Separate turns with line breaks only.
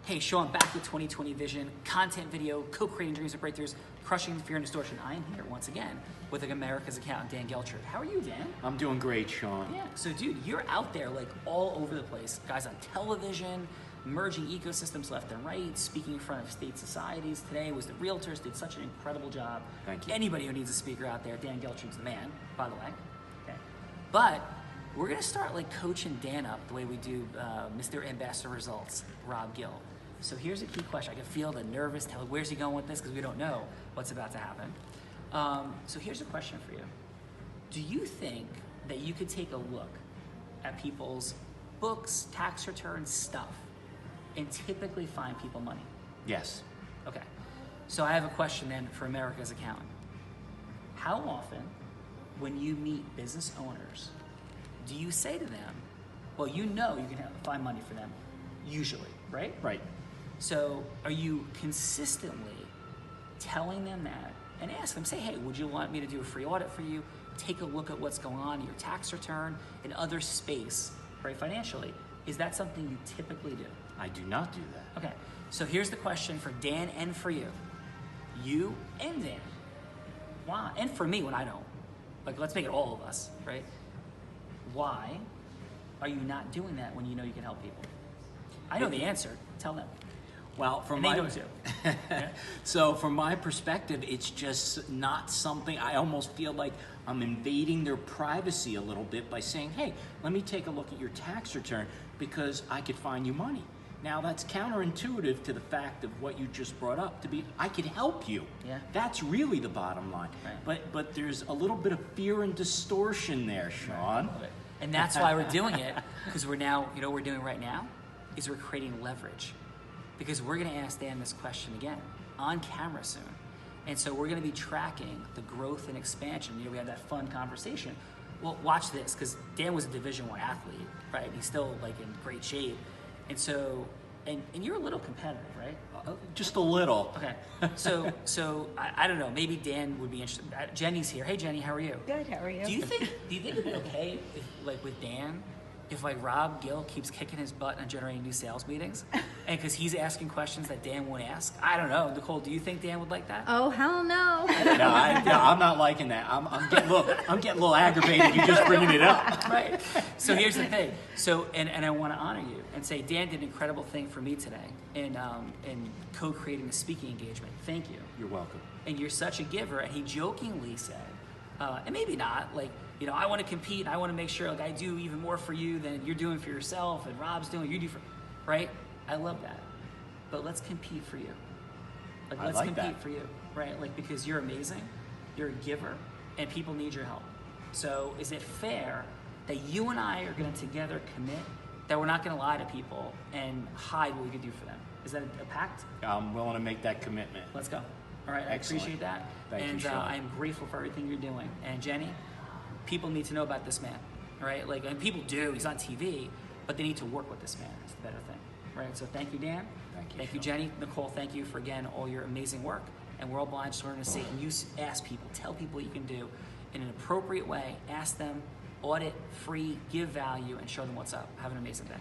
Hey, Sean, back with 2020 Vision, content video, co-creating dreams and breakthroughs, crushing fear and distortion. I am here once again with America's accountant, Dan Geltrude. How are you, Dan?
I'm doing great, Sean.
Yeah, so dude, you're out there like all over the place. Guys on television, merging ecosystems left and right, speaking in front of state societies. Today was the realtors, did such an incredible job.
Thank you.
Anybody who needs a speaker out there, Dan Geltrude's the man, by the way. Okay. But we're gonna start like coaching Dan up the way we do Mr. Ambassador Results, Rob Gill. So here's a key question. I can feel the nervous, where's he going with this? Because we don't know what's about to happen. So here's a question for you. Do you think that you could take a look at people's books, tax returns, stuff, and typically find people money?
Yes.
Okay. So I have a question then for America's accountant. How often, when you meet business owners, do you say to them, well, you know you can find money for them, usually, right?
Right.
So are you consistently telling them that and ask them, say, hey, would you want me to do a free audit for you? Take a look at what's going on in your tax return and other space, right, financially. Is that something you typically do?
I do not do that.
Okay, so here's the question for Dan and for you. You and Dan. Why? And for me when I don't. Like, let's make it all of us, right? Why are you not doing that when you know you can help people? I know the answer. Tell them.
Well, from
and
my
they know too. Yeah.
So from my perspective, it's just not something. I almost feel like I'm invading their privacy a little bit by saying, hey, let me take a look at your tax return because I could find you money. Now that's counterintuitive to the fact of what you just brought up, to be I could help you.
Yeah.
That's really the bottom line.
Right.
But there's a little bit of fear and distortion there, Sean.
Right. And that's why we're doing it, because we're now, you know what we're doing right now is we're creating leverage. Because we're gonna ask Dan this question again on camera soon. And so we're gonna be tracking the growth and expansion. You know, we had that fun conversation. Well, watch this, because Dan was a Division I athlete, right? He's still like in great shape. And so, and you're a little competitive, right?
Just a little.
Okay, so I don't know, maybe Dan would be interested. Jenny's here. Hey Jenny, how are you?
Good, how are you?
Do you think it'd be okay if, like with Dan, if like Rob Gill keeps kicking his butt and generating new sales meetings, and because he's asking questions that Dan won't ask? I don't know. Nicole, do you think Dan would like that?
Oh, hell no.
No, I'm not liking that. I'm getting a little aggravated. You just bringing it up.
Right. So here's the thing. So and I want to honor you and say Dan did an incredible thing for me today in co-creating a speaking engagement. Thank you.
You're welcome.
And you're such a giver. And he jokingly said, and maybe not, like, you know, I want to compete. I want to make sure like I do even more for you than you're doing for yourself, and Rob's doing you do for, right? I love that. But let's compete for you. Like, let's compete for you, right? Like, because you're amazing, you're a giver, and people need your help. So is it fair that you and I are going to together commit that we're not going to lie to people and hide what we could do for them? Is that a pact?
I'm willing to make that commitment.
Let's go. All right,
Excellent.
I appreciate that.
Thank you, Sean.
I'm grateful for everything you're doing. And Jenny, people need to know about this man, right? Like, and people do, he's on TV, but they need to work with this man. It's the better thing, right? So thank you, Dan.
Thank you,
Jenny. Nicole, thank you for, again, all your amazing work. And we're all blind, just learning to see. And you ask people, tell people what you can do in an appropriate way. Ask them, audit, free, give value, and show them what's up. Have an amazing day.